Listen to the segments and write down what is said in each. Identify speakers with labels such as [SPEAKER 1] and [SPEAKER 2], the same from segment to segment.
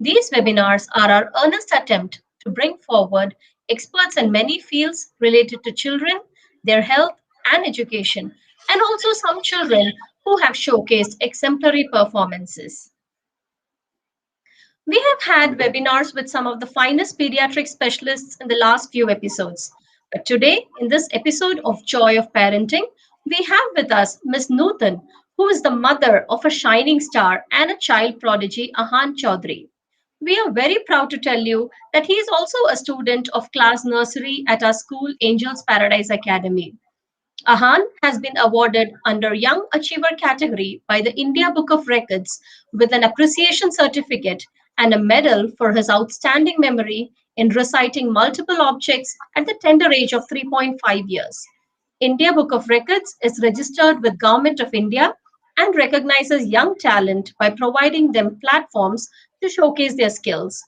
[SPEAKER 1] These webinars are our earnest attempt to bring forward experts in many fields related to children, their health, and education, and also some children who have showcased exemplary performances. We have had webinars with some of the finest pediatric specialists in the last few episodes. But today, in this episode of Joy of Parenting, we have with us Ms. Nutan, who is the mother of a shining star and a child prodigy, Ahan Chaudhary. We are very proud to tell you that he is also a student of class nursery at our school, Angels Paradise Academy. Ahan has been awarded under Young Achiever category by the India Book of Records with an appreciation certificate and a medal for his outstanding memory in reciting multiple objects at the tender age of 3.5 years. India Book of Records is registered with Government of India and recognizes young talent by providing them platforms to showcase their skills.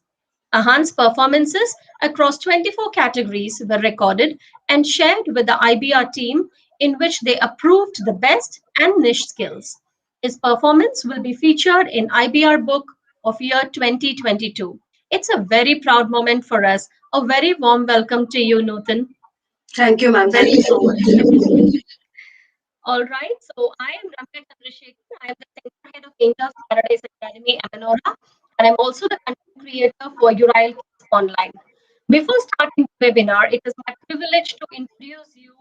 [SPEAKER 1] Ahan's performances across 24 categories were recorded and shared with the IBR team, in which they approved the best and niche skills. His performance will be featured in IBR Book of Year 2022. It's a very proud moment for us. A very warm welcome to you, Nutan.
[SPEAKER 2] Thank you, ma'am. Thank you so much.
[SPEAKER 1] All right, so I am Ramya Chandrasekhar. I am the Center Head of Angels Paradise Academy, Amanora, and I'm also the content creator for Uriel Kids Online. Before starting the webinar, it is my privilege to introduce you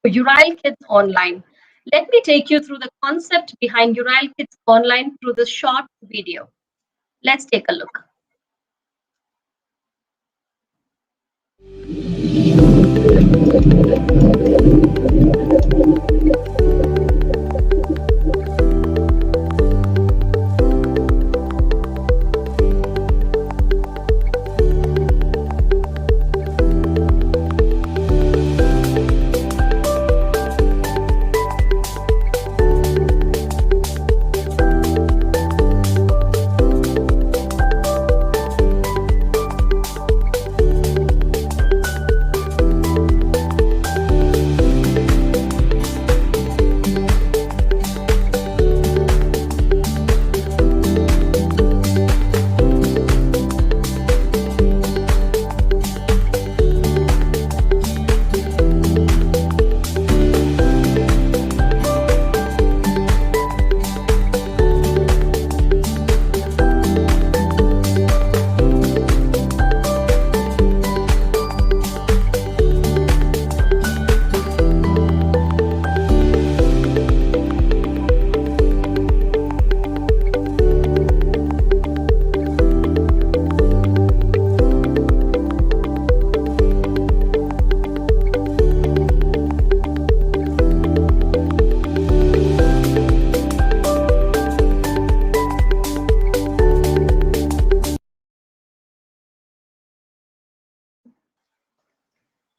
[SPEAKER 1] to Uriel Kids Online. Let me take you through the concept behind Uriel Kids Online through this short video. Let's take a look.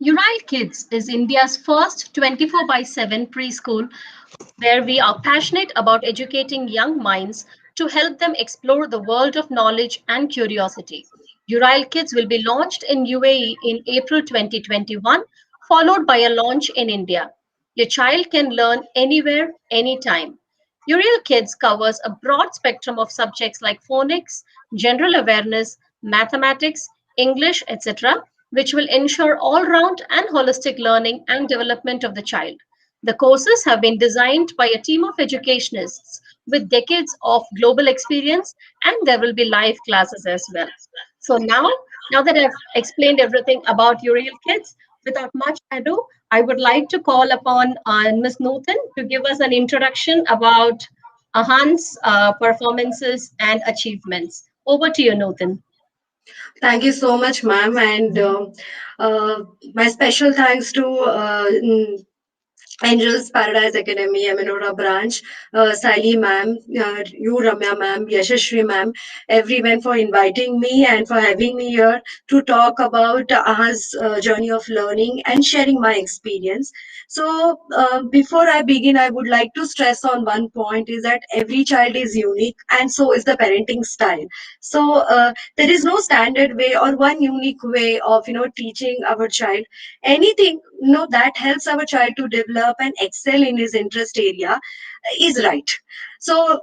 [SPEAKER 1] Uriel Kids is India's first 24 by 7 preschool where we are passionate about educating young minds to help them explore the world of knowledge and curiosity. Uriel Kids will be launched in UAE in April 2021, followed by a launch in India. Your child can learn anywhere, anytime. Uriel Kids covers a broad spectrum of subjects like phonics, general awareness, mathematics, English, etc., which will ensure all round and holistic learning and development of the child. The courses have been designed by a team of educationists with decades of global experience, and there will be live classes as well. So now that I've explained everything about Uriel Kids, without much ado, I would like to call upon Ms. Nutan to give us an introduction about Ahan's performances and achievements. Over to you, Nutan.
[SPEAKER 2] Thank you so much, ma'am. And my special thanks to Angels Paradise Academy, Amanora branch, Sally ma'am, you Ramya ma'am, Yashashri ma'am, everyone for inviting me and for having me here to talk about Aha's journey of learning and sharing my experience. So before I begin, I would like to stress on one point is that every child is unique and so is the parenting style. So there is no standard way or one unique way of teaching our child anything. that helps our child to develop and excel in his interest area is right. So,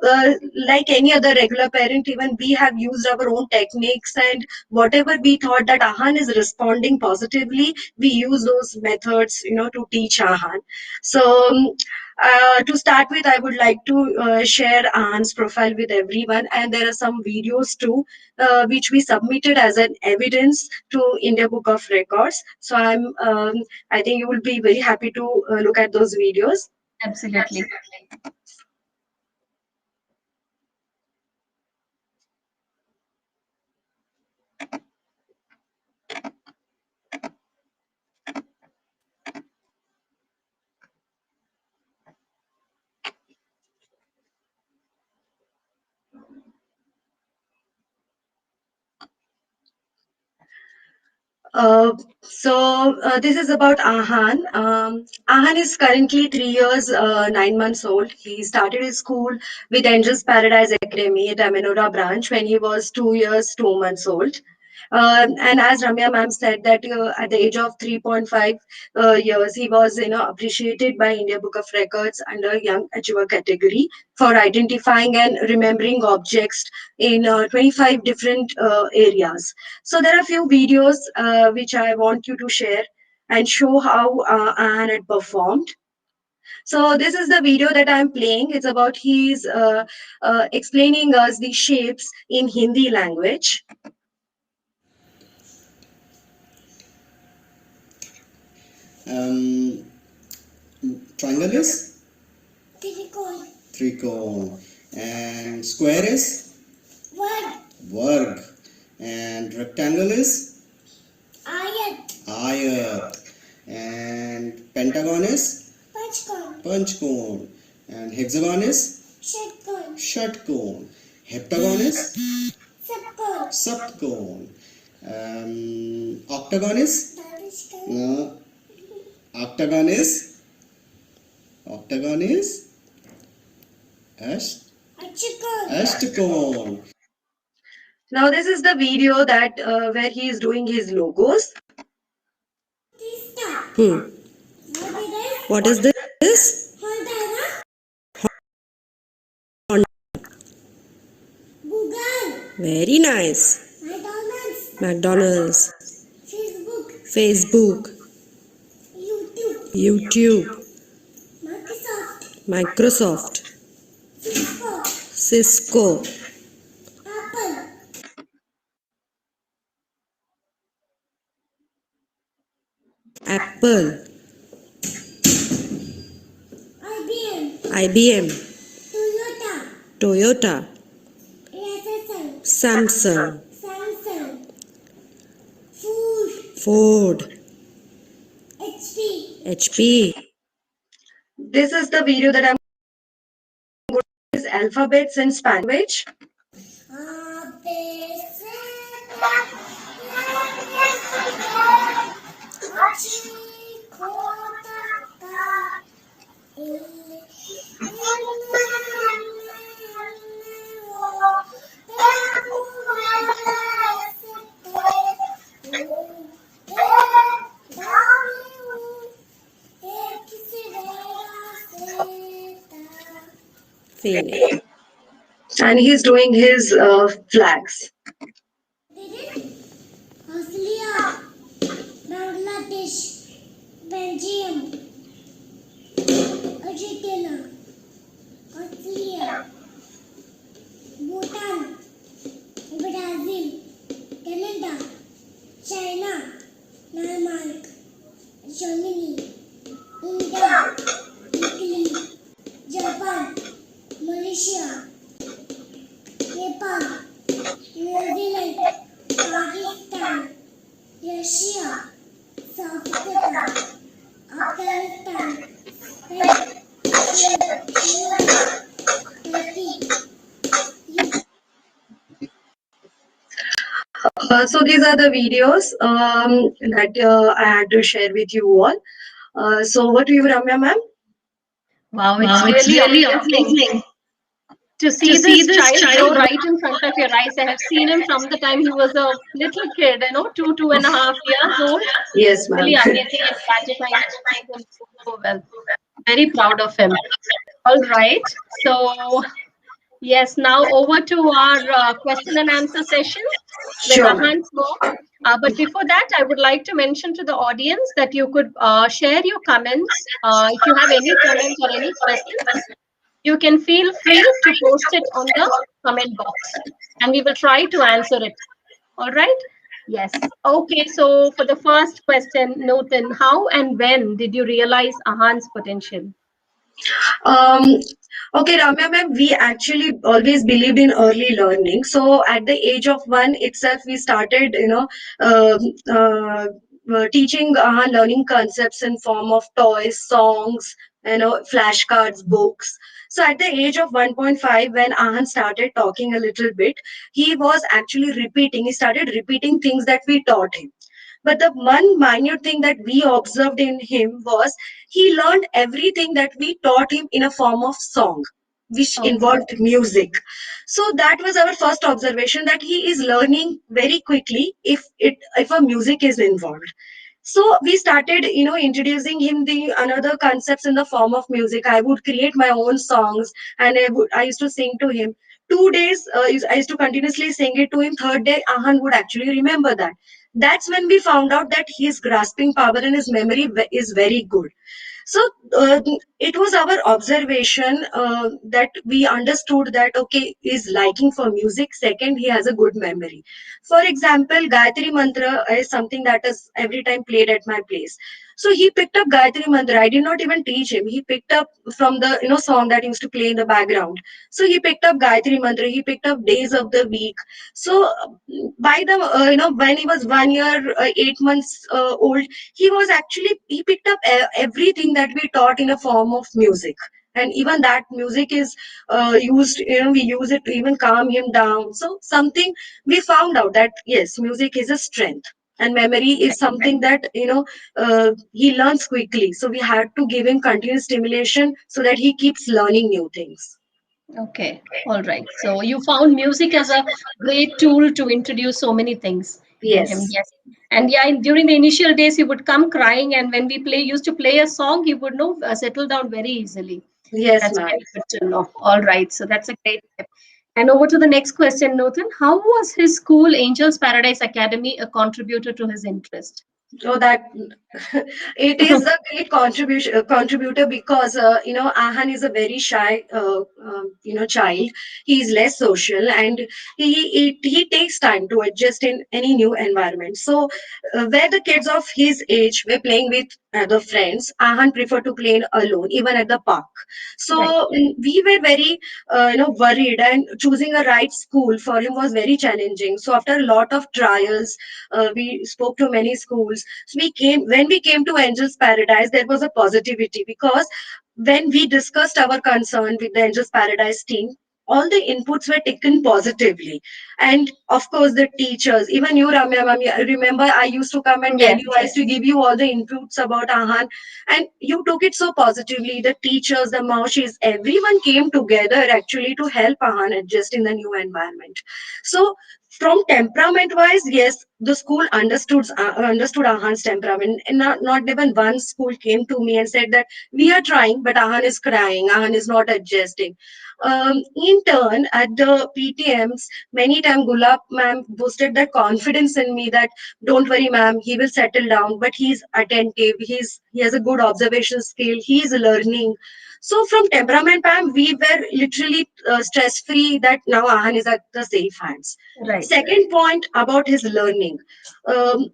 [SPEAKER 2] like any other regular parent, even we have used our own techniques, and whatever we thought that Ahan is responding positively, we use those methods, to teach Ahan. So, to start with, I would like to share Ahan's profile with everyone, and there are some videos too, which we submitted as an evidence to India Book of Records. So, I think you will be very happy to look at those videos.
[SPEAKER 1] Absolutely.
[SPEAKER 2] So this is about Ahan. Ahan is currently 3 years, 9 months old. He started his school with Angels Paradise Academy at Amenora branch when he was 2 years, 2 months old. And as Ramya ma'am said that at the age of 3.5 years, he was appreciated by India Book of Records under Young Achiever category for identifying and remembering objects in 25 different areas. So there are a few videos which I want you to share and show how Anne had performed. So this is the video that I'm playing. It's about he's explaining us the shapes in Hindi language.
[SPEAKER 3] Um, Triangle is tricone, and square is varg, and rectangle is ayat, and pentagon is panchcone, and hexagon is षटकोण, heptagon is सप्तकोण, octagon is no, octagon is octagon is अष्टकोण.
[SPEAKER 2] Now this is the video that where he is doing his logos.
[SPEAKER 4] What is this? Very nice. McDonald's. Facebook. YouTube. Microsoft. Cisco. Apple. IBM. Toyota. Samsung. Ford. HP.
[SPEAKER 2] This is the video that I'm going to use alphabets in Spanish.
[SPEAKER 4] Phoenix.
[SPEAKER 2] And he's doing his flags.
[SPEAKER 5] Australia, Bangladesh, Belgium, Argentina, Australia, Bhutan, Brazil, Canada, China, Denmark, Germany, India, Italy, Japan, Malaysia, Nepal, New Zealand, Pakistan, Russia, South Africa, Afghanistan, Spain, Turkey.
[SPEAKER 2] So these are the videos that I had to share with you all. So over to you, Ramya ma'am.
[SPEAKER 1] Wow, it's
[SPEAKER 3] Wow, it's
[SPEAKER 1] really
[SPEAKER 3] really
[SPEAKER 1] amazing.
[SPEAKER 3] amazing.
[SPEAKER 1] to see this child grow right in front of your eyes. I have seen him from the time he was a little kid, 2.5 years old.
[SPEAKER 2] Yes, ma'am.
[SPEAKER 1] Really amazing and gratifying to see him grow so well. Very proud of him. All right. So, yes, now over to our question and answer session with
[SPEAKER 2] Sure, ma'am.
[SPEAKER 1] Ahan Mo. But before that, I would like to mention to the audience that you could share your comments. If you have any comments or any questions, you can feel free to post it on the comment box and we will try to answer it. All right? Yes. Okay, so for the first question, Nutan, how and when did you realize Ahan's potential?
[SPEAKER 2] Um, okay, Ramya ma'am, we actually always believed in early learning. So at the age of 1 itself, we started, um, uh, teaching learning concepts in form of toys, songs, flashcards, books. So at the age of 1.5, when Ahan started talking a little bit, he was actually repeating. He started repeating things that we taught him. But the one minute thing that we observed in him was he learned everything that we taught him in a form of song, which
[SPEAKER 1] Okay.
[SPEAKER 2] involved music. So that was our first observation that he is learning very quickly if a music is involved. So we started, introducing him the another concepts in the form of music. I would create my own songs and I used to sing to him. 2 days, I used to continuously sing it to him. Third day, Ahan would actually remember that. That's when we found out that his grasping power and his memory is very good. So it was our observation that we understood that okay, he's liking for music. Second, he has a good memory. For example, Gayatri Mantra is something that is every time played at my place. So he picked up Gayatri Mantra. I did not even teach him. He picked up from the song that used to play in the background. So he picked up Gayatri Mantra. He picked up days of the week. So by the when he was 1 year, 8 months old, he picked up everything that we taught in a form of music. And even that music is used, we use it to even calm him down. So something we found out that yes, music is a strength and memory is something that he learns quickly. So we had to give him continuous stimulation so that he keeps learning new things.
[SPEAKER 1] Okay. All right. So you found music as a great tool to introduce so many things in him.
[SPEAKER 2] Yes.
[SPEAKER 1] Yes. And yeah, during the initial days, he would come crying, and when we used to play a song, he would know settle down very easily.
[SPEAKER 2] Yes,
[SPEAKER 1] That's
[SPEAKER 2] ma'am.
[SPEAKER 1] very good to know. All right. So that's a great tip. And over to the next question, Nathan. How was his school, Angels Paradise Academy, a contributor to his interest?
[SPEAKER 2] Oh, that it is a great contributor because Ahan is a very shy child. He is less social and he takes time to adjust in any new environment. So where the kids of his age were playing with other friends, Ahan preferred to play alone, even at the park. So
[SPEAKER 1] Right.
[SPEAKER 2] we were very worried, and choosing a right school for him was very challenging. So after a lot of trials, we spoke to many schools. So when we came to Angels Paradise, there was a positivity because when we discussed our concern with the Angels Paradise team, all the inputs were taken positively. And of course, the teachers, even you, Ramya, ma'am, I remember I used to come and tell
[SPEAKER 1] Yes.
[SPEAKER 2] you, I used to give you all the inputs about Ahan, and you took it so positively. The teachers, the maushis, everyone came together actually to help Ahan adjust in the new environment. So from temperament wise, yes, the school understood Ahan's temperament, and not even one school came to me and said that we are trying, but Ahan is crying, Ahan is not adjusting. In turn, at the PTMs, many times Gulab ma'am boosted that confidence in me that don't worry, ma'am, he will settle down, but he's attentive, he has a good observation skill, he's learning. So from temperament, ma'am, we were literally stress free that now Ahan is at the safe hands.
[SPEAKER 1] Right.
[SPEAKER 2] Second point about his learning. Um,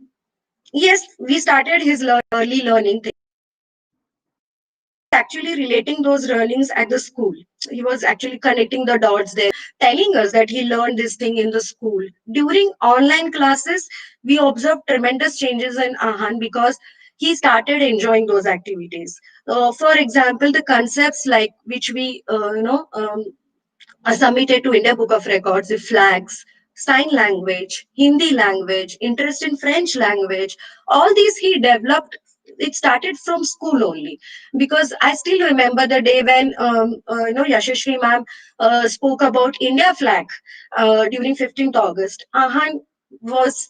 [SPEAKER 2] yes, we started his early learning actually relating those learnings at the school. He was actually connecting the dots there, telling us that he learned this thing in the school. During online classes, we observed tremendous changes in Ahan because he started enjoying those activities. For example, the concepts like which we, are submitted to India Book of Records, the flags, sign language, Hindi language, interest in French language, all these he developed it started from school only, because I still remember the day when Yashashri ma'am spoke about India flag during 15th August. Ahan was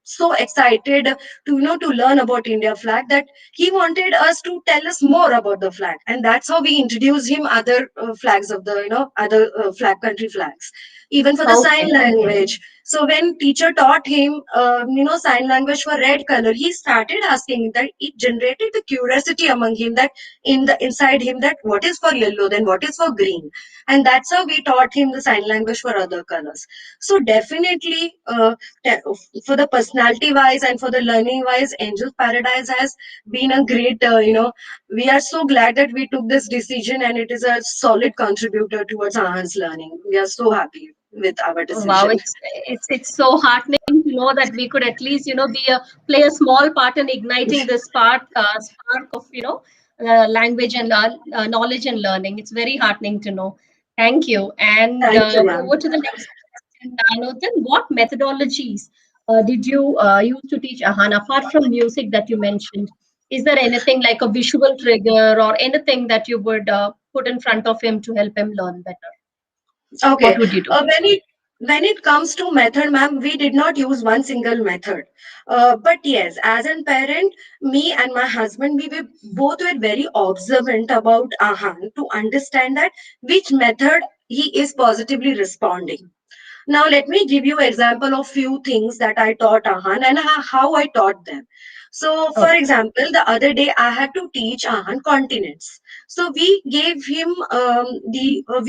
[SPEAKER 2] so excited to learn about India flag, that he wanted us to tell us more about the flag, and that's how we introduced him other flags of the other flag country flags, even for the sign
[SPEAKER 1] Okay.
[SPEAKER 2] language. So when teacher taught him, sign language for red color, he started asking that. It generated the curiosity among him, that inside him, that what is for yellow, then what is for green, and that's how we taught him the sign language for other colors. So definitely, te- for the personality wise and for the learning wise, Angel Paradise has been a great. We are so glad that we took this decision, and it is a solid contributor towards Ahan's learning. We are so happy with our
[SPEAKER 1] Wow,
[SPEAKER 2] decision.
[SPEAKER 1] it's so heartening to know that we could at least be a play a small part in igniting this spark of language and knowledge and learning. It's very heartening to know. Thank you. And
[SPEAKER 2] Thank you, ma'am.
[SPEAKER 1] over to the next question, Nothan. What methodologies did you use to teach Ahan apart from music that you mentioned? Is there anything like a visual trigger or anything that you would put in front of him to help him learn better? What
[SPEAKER 2] Okay.
[SPEAKER 1] would you do?
[SPEAKER 2] When it comes to method, ma'am, we did not use one single method. But yes, as a parent, me and my husband, we were both were very observant about Ahan to understand that which method he is positively responding. Now, let me give you example of few things that I taught Ahan and how I taught them. So, for
[SPEAKER 1] Okay.
[SPEAKER 2] example, the other day I had to teach Ahan continents. So we gave him the um,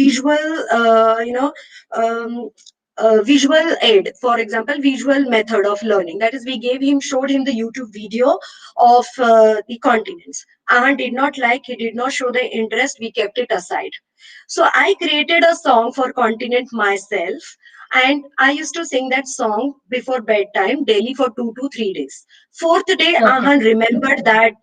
[SPEAKER 2] visual aid. For example, visual method of learning. That is, we showed him the YouTube video of the continents. Ahan did not like. He did not show the interest. We kept it aside. So I created a song for continent myself, and I used to sing that song before bedtime daily for 2 to 3 days. Fourth day,
[SPEAKER 1] Okay.
[SPEAKER 2] Ahan remembered that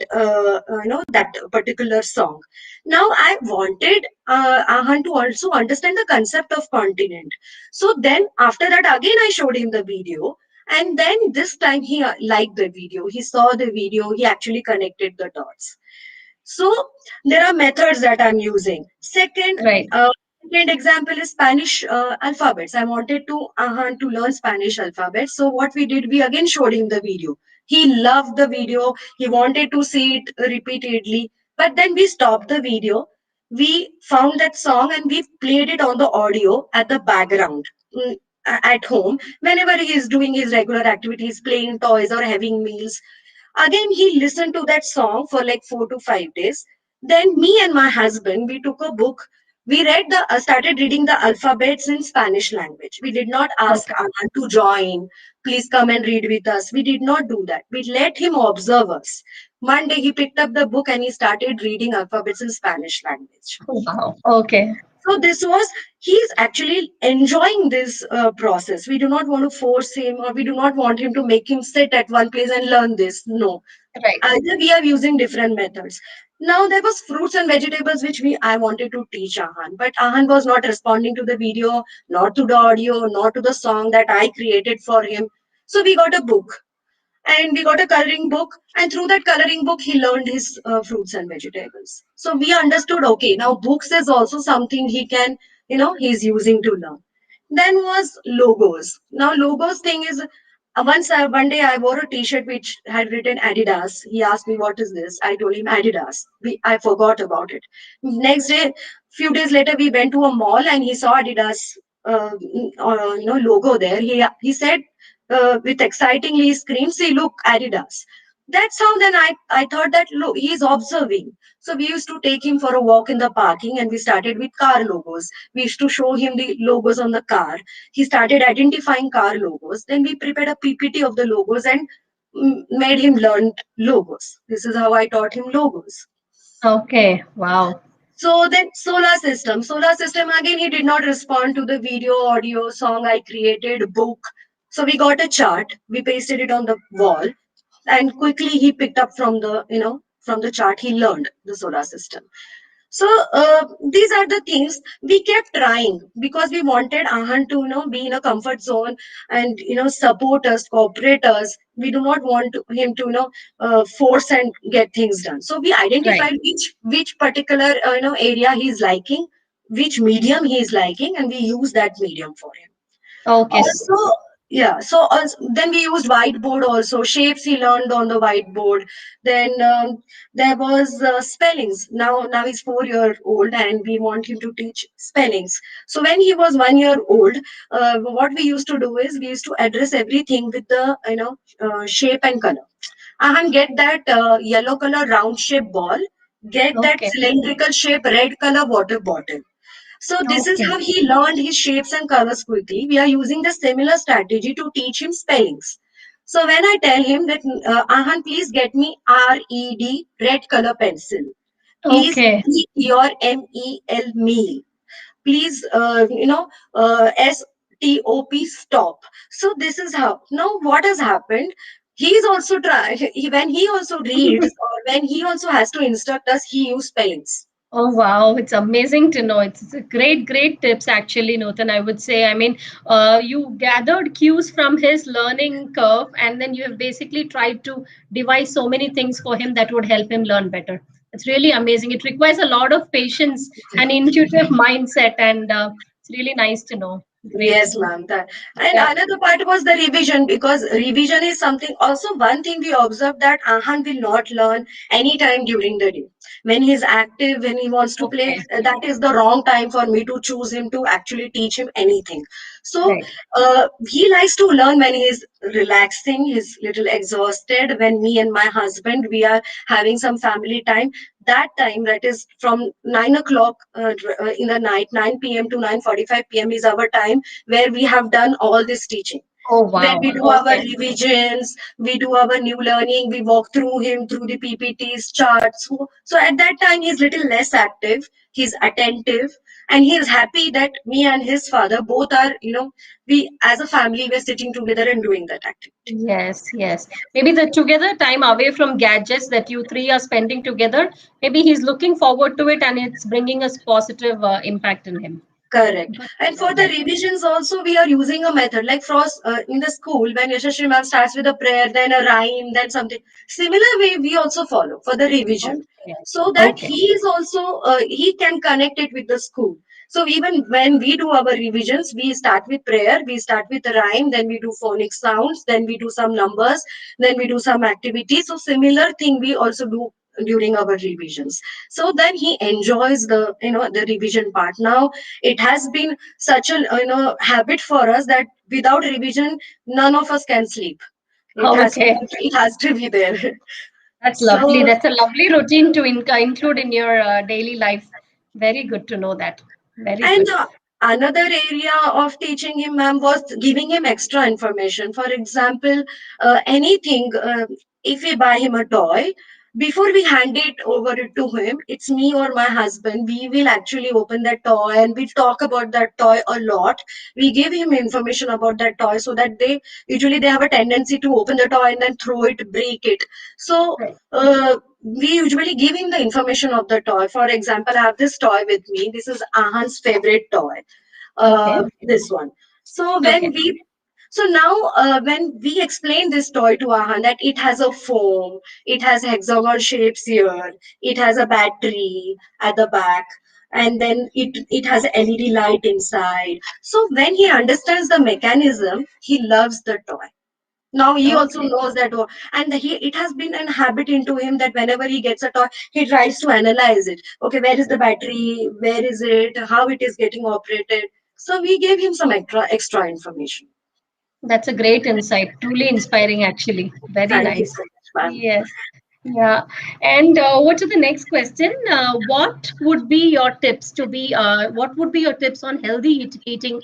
[SPEAKER 2] particular song. Now I wanted Ahan to also understand the concept of continent. So then after that, again I showed him the video. And then this time he liked the video. He saw the video. He actually connected the dots. So there are methods that I'm using.
[SPEAKER 1] Right.
[SPEAKER 2] Second example is Spanish alphabets. I wanted to learn Spanish alphabets. So what we did, we again showed him the video. He loved the video. He wanted to see it repeatedly. But then we stopped the video. We found that song and we played it on the audio at the background. At home, whenever he is doing his regular activities, playing toys or having meals, again, he listened to that song for like 4 to 5 days. Then me and my husband, we took a book. We started reading the alphabets in Spanish language. We did not ask
[SPEAKER 1] Okay.
[SPEAKER 2] Anand to join. Please come and read with us. We did not do that. We let him observe us. One day he picked up the book and he started reading alphabets in Spanish language.
[SPEAKER 1] Wow. Okay.
[SPEAKER 2] So this was, he's actually enjoying this process. We do not want to force him, or we do not want him to make him sit at one place and learn this. No,
[SPEAKER 1] Right.
[SPEAKER 2] either we are using different methods. Now there was fruits and vegetables which we I wanted to teach Ahan, but Ahan was not responding to the video, not to the audio, not to the song that I created for him. So we got a book, and we got a coloring book, and through that coloring book he learned his fruits and vegetables. So we understood, okay, now books is also something he can, he's using to learn. Then was logos. Now logos thing is, one day I wore a t-shirt which had written Adidas. He asked me what is this. I told him Adidas. I forgot about it. Next day, few days later, we went to a mall and he saw Adidas logo there. He said with excitingly screamed, "See, look, Adidas." That's how then I thought that, look, he's observing. So we used to take him for a walk in the parking, and we started with car logos. We used to show him the logos on the car. He started identifying car logos. Then we prepared a PPT of the logos and made him learn logos. This is how I taught him logos.
[SPEAKER 1] Okay. Wow.
[SPEAKER 2] So then solar system. Solar system again, he did not respond to the video, audio, song I created, book. So we got a chart, we pasted it on the wall, and quickly he picked up from the chart, he learned the solar system. So these are the things we kept trying because we wanted Ahan to be in a comfort zone and support us, cooperate us. We do not want him to force and get things done. So we
[SPEAKER 1] Right.
[SPEAKER 2] identified which particular area he is liking, which medium he is liking, and we use that medium for him.
[SPEAKER 1] Okay.
[SPEAKER 2] Also, yeah, so also, then we used whiteboard also, shapes he learned on the whiteboard. Then there was spellings. Now he's 4 year old and we want him to teach spellings. So when he was 1 year old, what we used to do is we used to address everything with the shape and color. And get that yellow color round shape ball, get that
[SPEAKER 1] Okay.
[SPEAKER 2] cylindrical shape red color water bottle. So this is
[SPEAKER 1] Okay.
[SPEAKER 2] how he learned his shapes and colors quickly. We are using the similar strategy to teach him spellings. So when I tell him that, Ahan, please get me RED, red color pencil. Please
[SPEAKER 1] Okay.
[SPEAKER 2] eat your MEL meal. Please, STOP, stop. So this is how. Now what has happened? He's also when he also reads or when he also has to instruct us, he use spellings.
[SPEAKER 1] Oh wow, it's amazing to know. It's a great, great tips actually, Nathan. I would say. I mean, you gathered cues from his learning curve, and then you have basically tried to devise so many things for him that would help him learn better. It's really amazing. It requires a lot of patience and intuitive mindset, and it's really nice to know. Great.
[SPEAKER 2] Yes, ma'am. That. And
[SPEAKER 1] Yeah.
[SPEAKER 2] another part was the revision because revision is something. Also, one thing we observed that Ahan will not learn anytime during the day. When he's active, when he wants to play,
[SPEAKER 1] Okay.
[SPEAKER 2] that is the wrong time for me to choose him to actually teach him anything. So
[SPEAKER 1] Right.
[SPEAKER 2] he likes to learn when he's relaxing, he's little exhausted. When me and my husband we are having some family time, that time that is from 9 o'clock in the night, 9 p.m. to 9:45 p.m. is our time where we have done all this teaching,
[SPEAKER 1] Oh
[SPEAKER 2] where
[SPEAKER 1] wow.
[SPEAKER 2] we do our
[SPEAKER 1] Okay.
[SPEAKER 2] revisions, we do our new learning, we walk through him through the PPTs, charts. So at that time, he's little less active, he's attentive, and he is happy that me and his father both are, we as a family, we're sitting together and doing that activity.
[SPEAKER 1] Yes, yes. Maybe the together time away from gadgets that you three are spending together, maybe he's looking forward to it and it's bringing us positive impact in him.
[SPEAKER 2] Correct.
[SPEAKER 1] Good to
[SPEAKER 2] And
[SPEAKER 1] know
[SPEAKER 2] for the
[SPEAKER 1] that.
[SPEAKER 2] revisions also, we are using a method like in the school when Yashashri ma'am starts with a prayer, then a rhyme, then something. Similar way we also follow for the revision,
[SPEAKER 1] Okay.
[SPEAKER 2] so that
[SPEAKER 1] Okay.
[SPEAKER 2] he is also he can connect it with the school. So even when we do our revisions, we start with prayer, we start with a rhyme, then we do phonic sounds, then we do some numbers, then we do some activities. So similar thing we also do during our revisions. So then he enjoys the revision part. Now it has been such a habit for us that without revision none of us can sleep.
[SPEAKER 1] Okay.
[SPEAKER 2] It has to be there.
[SPEAKER 1] That's lovely.
[SPEAKER 2] So
[SPEAKER 1] That's a lovely routine to include in your daily life. Very good to know that. Very
[SPEAKER 2] And
[SPEAKER 1] good.
[SPEAKER 2] another area of teaching him, ma'am, was giving him extra information. For example, anything, if we buy him a toy, before we hand it over to him, it's me or my husband. We will actually open that toy and we talk about that toy a lot. We give him information about that toy so that they have a tendency to open the toy and then throw it, break it. So
[SPEAKER 1] Right.
[SPEAKER 2] we usually give him the information of the toy. For example, I have this toy with me. This is Ahan's favorite toy.
[SPEAKER 1] Okay.
[SPEAKER 2] This one. So
[SPEAKER 1] Okay.
[SPEAKER 2] when we explain this toy to Ahan that it has a foam, it has hexagon shapes here, it has a battery at the back, and then it has a LED light inside. So when he understands the mechanism, he loves the toy. Now he also
[SPEAKER 1] Okay.
[SPEAKER 2] knows that, and it has been an habit into him that whenever he gets a toy, he tries to analyze it. Okay, where is the battery? Where is it? How it is getting operated? So we gave him some extra information.
[SPEAKER 1] That's a great insight. Truly inspiring, actually. Very
[SPEAKER 2] Thank you
[SPEAKER 1] nice.
[SPEAKER 2] so much, ma'am.
[SPEAKER 1] Yes. Yeah. And what to the next question? What would be your tips what would be your tips on healthy eating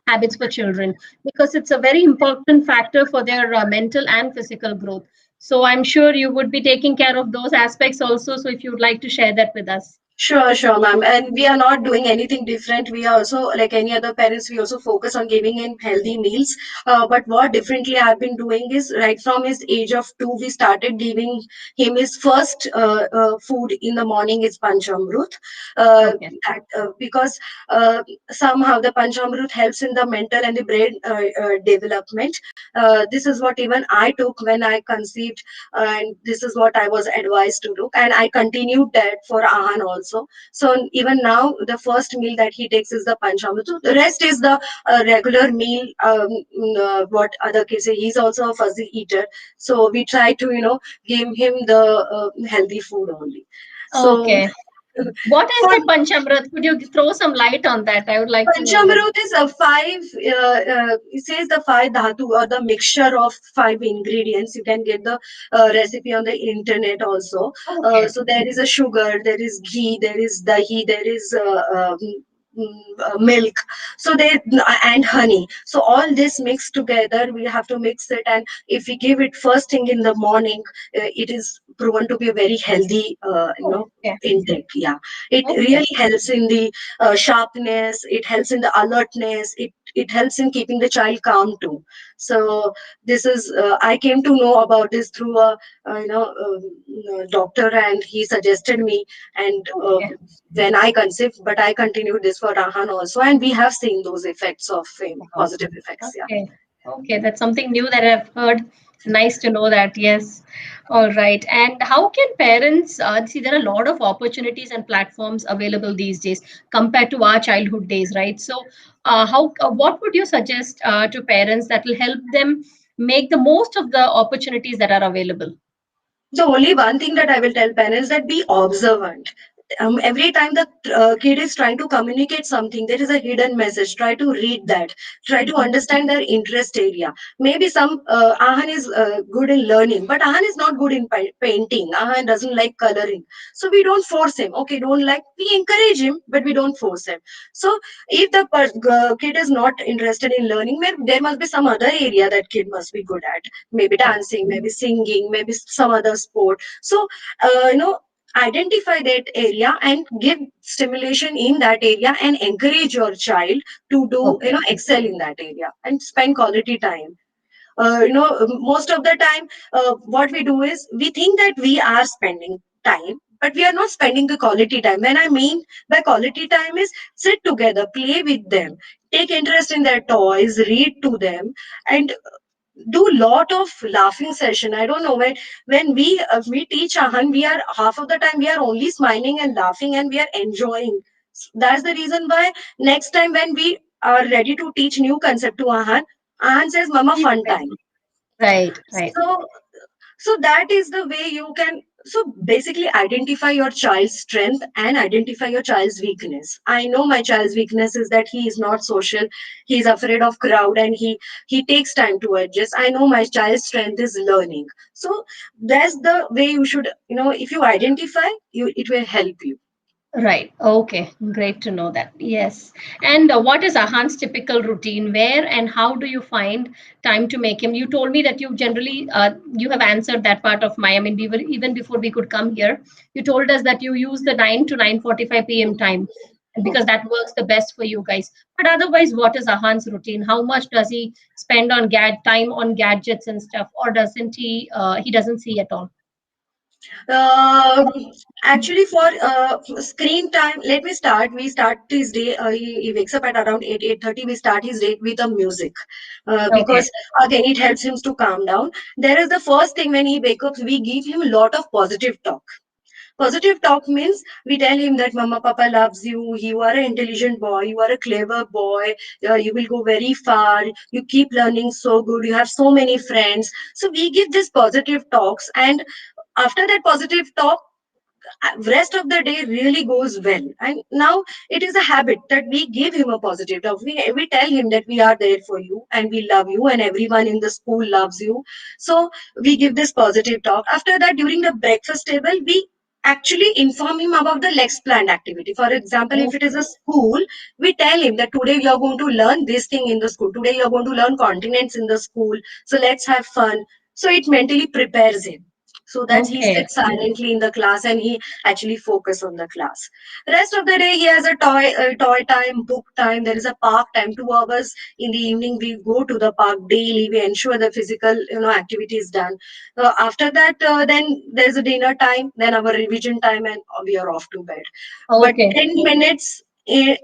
[SPEAKER 1] habits for children? Because it's a very important factor for their mental and physical growth. So I'm sure you would be taking care of those aspects also. So if you would like to share that with us.
[SPEAKER 2] Sure, sure, ma'am. And we are not doing anything different. We are also, like any other parents, we also focus on giving him healthy meals. But what differently I've been doing is right from his age of 2, we started giving him his first food in the morning is Panchamrut.
[SPEAKER 1] Okay.
[SPEAKER 2] Because somehow the Panchamrut helps in the mental and the brain development. This is what even I took when I conceived, and this is what I was advised to do, and I continued that for Ahan also. So even now, the first meal that he takes is the Panchamrit. So the rest is the regular meal. What other kids say, he's also a fuzzy eater, so we try to give him the healthy food only. So
[SPEAKER 1] Okay. What is
[SPEAKER 2] for
[SPEAKER 1] the Panchamrit? Could you throw some light on that? I would like to know that.
[SPEAKER 2] Panchamrut is a five, it says the five dhatu or the mixture of five ingredients. You can get the recipe on the internet also.
[SPEAKER 1] Okay.
[SPEAKER 2] So there is a sugar, there is ghee, there is dahi, there is milk. So they and honey. So all this mixed together, we have to mix it. And if we give it first thing in the morning, it is proven to be a very healthy,
[SPEAKER 1] Okay.
[SPEAKER 2] intake. Yeah, it
[SPEAKER 1] Okay.
[SPEAKER 2] really helps in the sharpness, it helps in the alertness, it helps in keeping the child calm too. So this is I came to know about this through a doctor, and he suggested me. And
[SPEAKER 1] Okay.
[SPEAKER 2] when I conceived, but I continued this for Rahan also, and we have seen those effects of
[SPEAKER 1] Wow.
[SPEAKER 2] positive effects. Yeah.
[SPEAKER 1] Okay. Okay. That's something new that I've heard. Nice to know that. Yes. All right. And how can parents see there are a lot of opportunities and platforms available these days compared to our childhood days, right? So, how what would you suggest to parents that will help them make the most of the opportunities that are available?
[SPEAKER 2] The only one thing that I will tell parents that be observant. Every time the kid is trying to communicate something, there is a hidden message. Try to read that. Try to understand their interest area. Maybe some Ahan is good in learning, but Ahan is not good in painting. Ahan doesn't like coloring, so we don't force him. Okay, don't like. We encourage him, but we don't force him. So if the kid is not interested in learning, there must be some other area that kid must be good at, maybe
[SPEAKER 1] Right.
[SPEAKER 2] dancing, maybe singing, maybe some other sport. So identify that area and give stimulation in that area and encourage your child to do,
[SPEAKER 1] Okay.
[SPEAKER 2] excel in that area and spend quality time. Most of the time, what we do is we think that we are spending time, but we are not spending the quality time. When I mean by quality time is sit together, play with them, take interest in their toys, read to them, and do lot of laughing session. I don't know, when we teach Ahan, we are half of the time we are only smiling and laughing, and we are enjoying. That's the reason why next time when we are ready to teach new concept to Ahan says, "Mama, fun time."
[SPEAKER 1] Right. Right.
[SPEAKER 2] So that is the way you can, so basically identify your child's strength and identify your child's weakness. I know my child's weakness is that he is not social, he is afraid of crowd, and he takes time to adjust. I know my child's strength is learning. So that's the way you should, if you identify, you it will help you.
[SPEAKER 1] Right. Okay. Great to know that. Yes. And what is Ahan's typical routine? Where and how do you find time to make him? You told me that you generally you have answered that part of my. I mean, we were even before we could come here. You told us that you use the 9 to 9:45 p.m. time because that works the best for you guys. But otherwise, what is Ahan's routine? How much does he spend on time on gadgets and stuff, or doesn't he? He doesn't see at all.
[SPEAKER 2] Um, Actually, for screen time, let me start. We start his day. He wakes up at around 8:30. We start his day with a music,
[SPEAKER 1] Okay.
[SPEAKER 2] because again it helps him to calm down. There is the first thing when he wakes up, we give him a lot of positive talk. Positive talk means we tell him that Mama Papa loves you, you are an intelligent boy, you are a clever boy, you will go very far, you keep learning so good, you have so many friends. So we give this positive talks, and after that positive talk, rest of the day really goes well. And now it is a habit that we give him a positive talk. We tell him that we are there for you and we love you and everyone in the school loves you. So we give this positive talk. After that, during the breakfast table, we actually inform him about the next planned activity. For example, if it is a school, we tell him that today we are going to learn this thing in the school, today you are going to learn continents in the school, so let's have fun. So it mentally prepares him. so that he
[SPEAKER 1] Okay.
[SPEAKER 2] sits silently in the class and he actually focus on the class. Rest of the day he has a toy time, book time. There is a park time, 2 hours in the evening. We go to the park daily. We ensure the physical activity is done. After that, then there's a dinner time, then our revision time, and we are off to bed. But
[SPEAKER 1] Okay.
[SPEAKER 2] 10 minutes,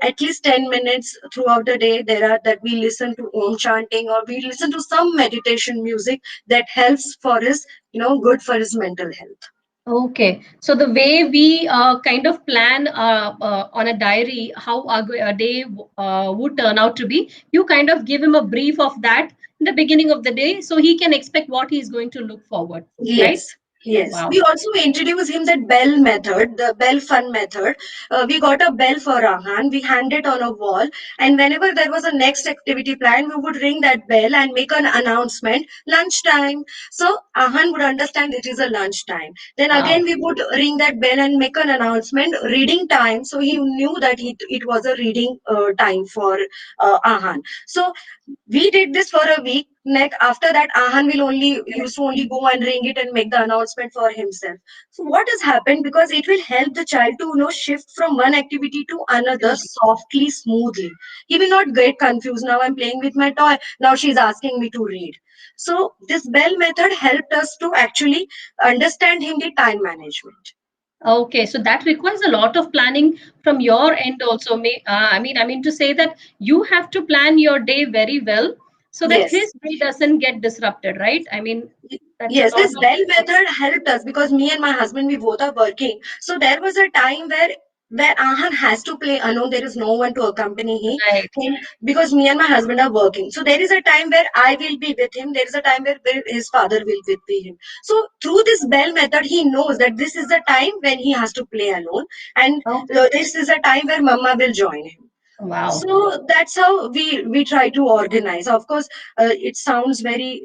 [SPEAKER 2] at least 10 minutes throughout the day, there are that we listen to Om chanting or we listen to some meditation music that helps for his, good for his mental health.
[SPEAKER 1] Okay. So the way we kind of plan on a diary how a day would turn out to be, you kind of give him a brief of that in the beginning of the day so he can expect what he's going to look forward, right?
[SPEAKER 2] Yes, yes.
[SPEAKER 1] Wow.
[SPEAKER 2] We also introduced him that bell method, the bell fun method. We got a bell for Rahan. We hanged it on a wall, and whenever there was a next activity plan, we would ring that bell and make an announcement, lunchtime. So Ahan would understand it is a lunchtime. Then again,
[SPEAKER 1] Wow.
[SPEAKER 2] we would ring that bell and make an announcement, reading time. So he knew that it was a reading time for Ahan. So we did this for a week. Next, after that, Ahan will only used to only go and ring it and make the announcement for himself. So what has happened? Because it will help the child to shift from one activity to another softly, smoothly. He will not get confused. Now I'm playing with my toy. Now she's asking me to read. So this bell method helped us to actually understand him the time management.
[SPEAKER 1] Okay, so that requires a lot of planning from your end also. I mean to say that you have to plan your day very well so that
[SPEAKER 2] Yes.
[SPEAKER 1] his day doesn't get disrupted, right? I mean, that's a
[SPEAKER 2] Yes,
[SPEAKER 1] lot
[SPEAKER 2] this
[SPEAKER 1] of
[SPEAKER 2] bell method helped us because me and my husband we both are working. So there was a time where Ahan has to play alone. There is no one to accompany
[SPEAKER 1] right.
[SPEAKER 2] him because me and my husband are working. So there is a time where I will be with him. There is a time where his father will be with him. So through this bell method, he knows that this is the time when he has to play alone, and
[SPEAKER 1] Oh,
[SPEAKER 2] this is a time where Mama will join him.
[SPEAKER 1] wow.
[SPEAKER 2] So that's how we try to organize. Of course, it sounds very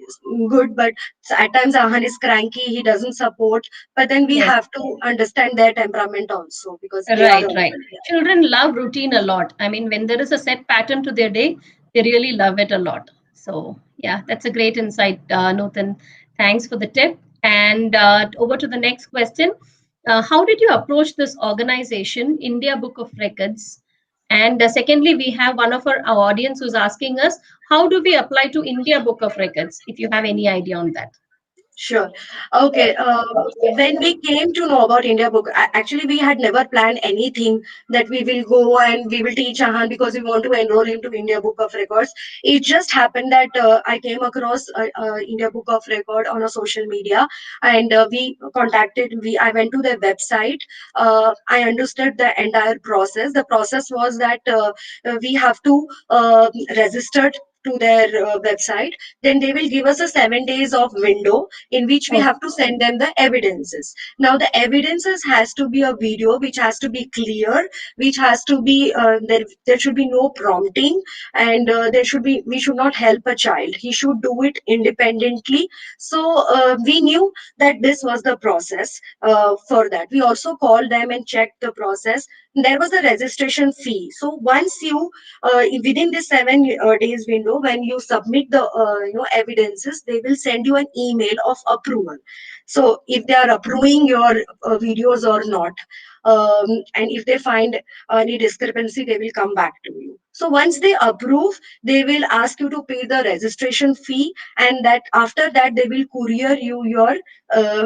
[SPEAKER 2] good, but at times Ahan is cranky. He doesn't support. But then we
[SPEAKER 1] Yes.
[SPEAKER 2] have to understand their temperament also because they are
[SPEAKER 1] Right, right.
[SPEAKER 2] also.
[SPEAKER 1] Children love routine a lot. I mean, when there is a set pattern to their day, they really love it a lot. So, yeah, that's a great insight, Nutan. Thanks for the tip. And over to the next question. How did you approach this organization, India Book of Records? And secondly, we have one of our audience who's asking us, how do we apply to India Book of Records? If you have any idea on that.
[SPEAKER 2] Sure. Okay. When we came to know about India Book, actually we had never planned anything that we will go and we will teach Ahan because we want to enroll him to India Book of Records. It just happened that I came across India Book of Record on a social media, and we contacted. I went to their website. I understood the entire process. The process was that we have to register to their website. Then they will give us a 7 days of window in which we
[SPEAKER 1] Oh,
[SPEAKER 2] have to send them the evidences. Now the evidences has to be a video which has to be clear, which has to be there should be no prompting, and there should be we should not help a child. He should do it independently. So we knew that this was the process for that. We also called them and checked the process. There was a registration fee. So once you within the 7 days window, when you submit the evidences, they will send you an email of approval. So if they are approving your videos or not, and if they find any discrepancy, they will come back to you. So once they approve, they will ask you to pay the registration fee, and that after that they will courier you your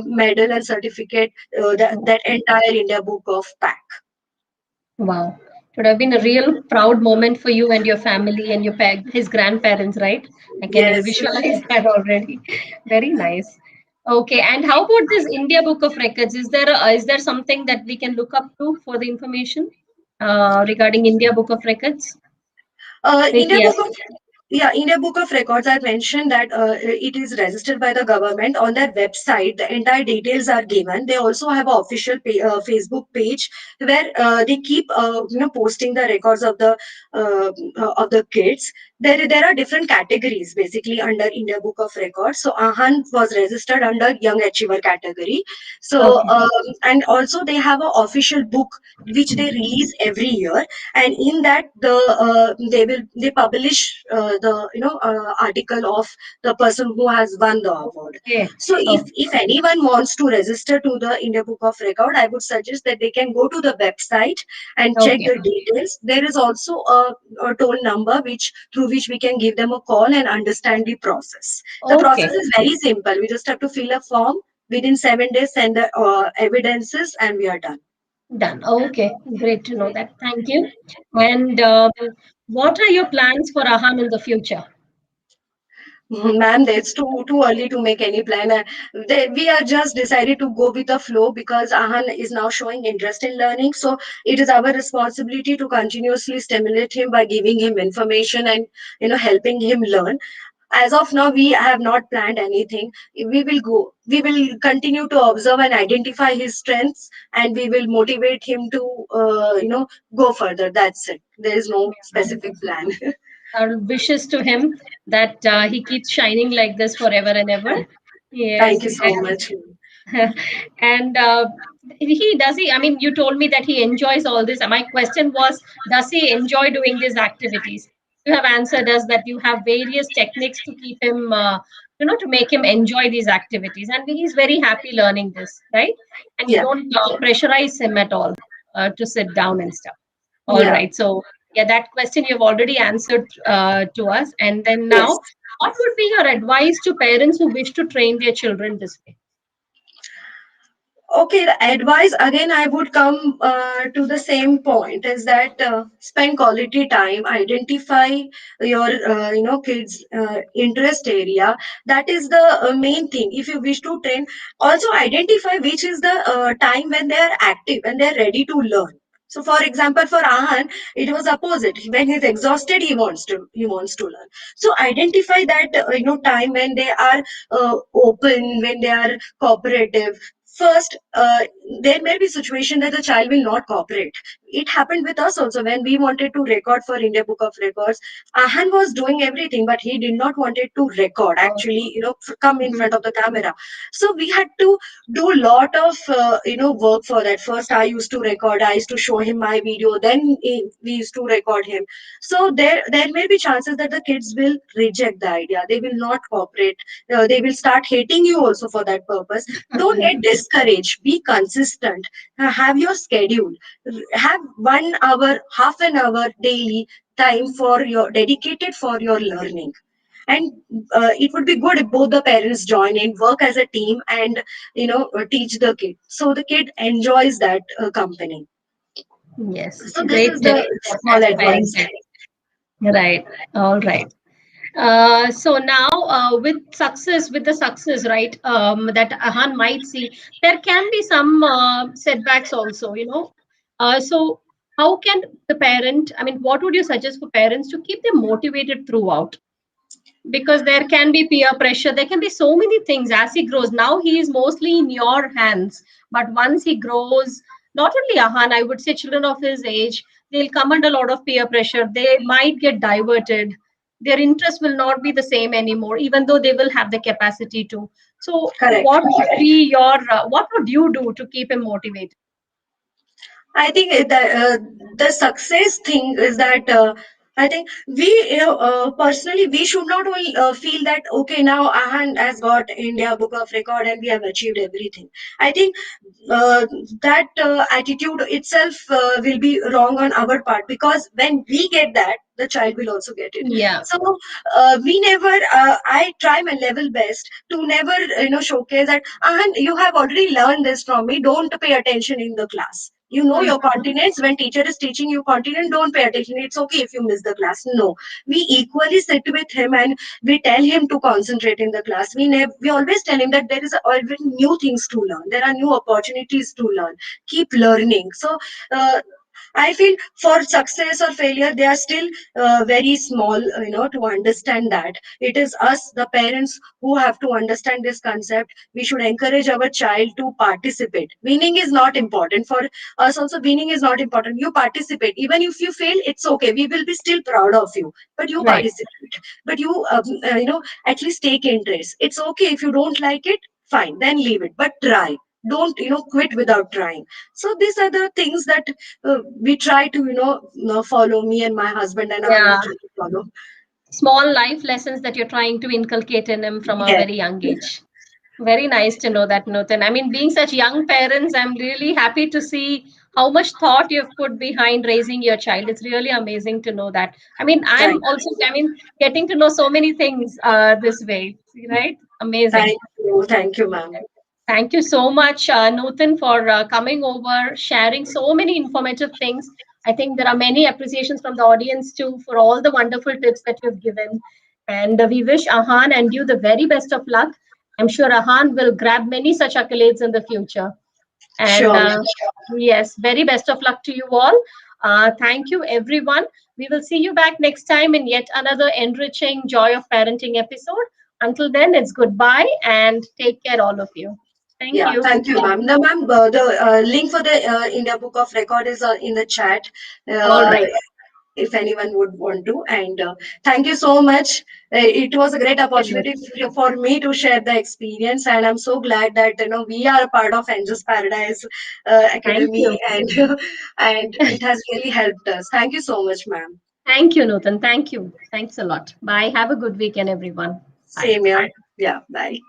[SPEAKER 2] medal and certificate, that entire India Book of pack.
[SPEAKER 1] wow. It would have been a real proud moment for you and your family and his grandparents, right? I can
[SPEAKER 2] Yes.
[SPEAKER 1] visualize that already. Very nice. Okay, and how about this India Book of Records? Is there something that we can look up to for the information regarding India Book of Records? If
[SPEAKER 2] India Book
[SPEAKER 1] yes,
[SPEAKER 2] of India Book of Records. I mentioned that it is registered by the government on their website. The entire details are given. They also have an official Facebook page where they keep posting the records of the kids. there are different categories basically under India Book of Records. So Ahan was registered under Young Achiever category. So
[SPEAKER 1] Okay.
[SPEAKER 2] and also they have an official book which they release every year, and in that they publish the article of the person who has won the award.
[SPEAKER 1] Okay.
[SPEAKER 2] So
[SPEAKER 1] Okay.
[SPEAKER 2] if anyone wants to register to the India Book of Record, I would suggest that they can go to the website and check
[SPEAKER 1] Okay.
[SPEAKER 2] the details. There is also a toll number which through which we can give them a call and understand the process. The process
[SPEAKER 1] Okay.
[SPEAKER 2] is very simple. We just have to fill a form within 7 days, send the evidences, and we are done.
[SPEAKER 1] Done. Okay. Great to know that. Thank you. And what are your plans for Ahan in the future?
[SPEAKER 2] Ma'am, it's too early to make any plan. We are just decided to go with the flow because Ahan is now showing interest in learning. So it is our responsibility to continuously stimulate him by giving him information and helping him learn. As of now, we have not planned anything. We will continue to observe and identify his strengths, and we will motivate him to go further. That's it. There is no specific plan.
[SPEAKER 1] Our wishes to him that he keeps shining like this forever and ever.
[SPEAKER 2] Thank
[SPEAKER 1] Yes.
[SPEAKER 2] you so much.
[SPEAKER 1] And he does he, I mean, you told me that he enjoys all this. My question was, does he enjoy doing these activities? You have answered us that you have various techniques to keep him, to make him enjoy these activities. And he's very happy learning this, right? And you
[SPEAKER 2] Yeah,
[SPEAKER 1] don't pressurize him at all to sit down and stuff. All
[SPEAKER 2] yeah,
[SPEAKER 1] right. So, yeah, that question you've already answered to us. And then
[SPEAKER 2] yes.
[SPEAKER 1] now, what would be your advice to parents who wish to train their children this way?
[SPEAKER 2] Okay, the advice again, I would come to the same point is that spend quality time, identify your kids' interest area. That is the main thing. If you wish to train, also identify which is the time when they are active, when they are ready to learn. So, for example, for Ahan, it was opposite. When he's exhausted, he wants to learn. So, identify that time when they are open, when they are cooperative. First, there may be situation that the child will not cooperate. It happened with us also when we wanted to record for India Book of Records. Ahan was doing everything, but he did not wanted to record.
[SPEAKER 1] Oh,
[SPEAKER 2] Actually, come in
[SPEAKER 1] mhm.
[SPEAKER 2] front of the camera. So we had to do a lot of work for that. First, I used to record. I used to show him my video. Then we used to record him. So there may be chances that the kids will reject the idea. They will not cooperate. They will start hating you also for that purpose. Don't get discouraged. Be consistent. Have your schedule. Have 1 hour, half an hour daily time for your dedicated for your learning. And it would be good if both the parents join in, work as a team, and teach the kid. So the kid enjoys that company.
[SPEAKER 1] Yes,
[SPEAKER 2] So this
[SPEAKER 1] great
[SPEAKER 2] is
[SPEAKER 1] tips
[SPEAKER 2] the
[SPEAKER 1] for
[SPEAKER 2] small advice.
[SPEAKER 1] parenting. Right. All right. So now, with the success, right, that Ahan might see, there can be some setbacks also, So how can the parent, I mean, what would you suggest for parents to keep them motivated throughout? Because there can be peer pressure, there can be so many things as he grows. Now he is mostly in your hands, but once he grows, not only Ahan, I would say children of his age, they'll come under a lot of peer pressure. They might get diverted. Their interest will not be the same anymore, even though they will have the capacity to. So
[SPEAKER 2] Correct.
[SPEAKER 1] what would you do to keep him motivated?
[SPEAKER 2] I think the success thing is that I think we personally we should not only feel that okay, now Ahan has got India Book of Record and we have achieved everything. I think that attitude itself will be wrong on our part, because when we get that, the child will also get it.
[SPEAKER 1] Yeah.
[SPEAKER 2] So we never I try my level best to never showcase that, and you have already learned this from me, don't pay attention in the class. You know your continents. When teacher is teaching you continent, don't pay attention. It's okay if you miss the class. No, we equally sit with him and we tell him to concentrate in the class. We always tell him that there is always new things to learn. There are new opportunities to learn. Keep learning. So I feel for success or failure, they are still very small, to understand that. It is us, the parents, who have to understand this concept. We should encourage our child to participate. Winning is not important. For us also, winning is not important. You participate. Even if you fail, it's okay. We will be still proud of you. But you
[SPEAKER 1] Right.
[SPEAKER 2] participate. But you, at least take interest. It's okay if you don't like it, fine, then leave it. But try. Don't, quit without trying. So these are the things that we try to follow, me and my husband and I, we
[SPEAKER 1] Yeah.
[SPEAKER 2] try to follow.
[SPEAKER 1] Small life lessons that you're trying to inculcate in him from a
[SPEAKER 2] Yes,
[SPEAKER 1] very young age. Very nice to know that, Nutan. I mean, being such young parents, I'm really happy to see how much thought you've put behind raising your child. It's really amazing to know that. I mean,
[SPEAKER 2] thank
[SPEAKER 1] I'm also, I mean, getting to know so many things this way, right? Amazing.
[SPEAKER 2] thank you, ma'am.
[SPEAKER 1] Thank you so much, Nutan, for coming over, sharing so many informative things. I think there are many appreciations from the audience too for all the wonderful tips that you've given. And we wish Ahan and you the very best of luck. I'm sure Ahan will grab many such accolades in the future. And
[SPEAKER 2] Sure, ma'am.
[SPEAKER 1] yes, very best of luck to you all. Thank you, everyone. We will see you back next time in yet another enriching Joy of Parenting episode. Until then, it's goodbye and take care, all of you. Thank
[SPEAKER 2] Yeah,
[SPEAKER 1] you.
[SPEAKER 2] thank you, ma'am. The ma'am, the link for the India Book of Record is in the chat.
[SPEAKER 1] All
[SPEAKER 2] Uh,
[SPEAKER 1] right.
[SPEAKER 2] if anyone would want to. And thank you so much. It was a great opportunity for me to share the experience, and I'm so glad that we are a part of Angels Paradise
[SPEAKER 1] Thank
[SPEAKER 2] Academy,
[SPEAKER 1] you.
[SPEAKER 2] and and it has really helped us. Thank you so much, ma'am.
[SPEAKER 1] Thank you, Nutan. Thank you. Thanks a lot. Bye. Have a good weekend, everyone. Bye.
[SPEAKER 2] Same here. Yeah, bye.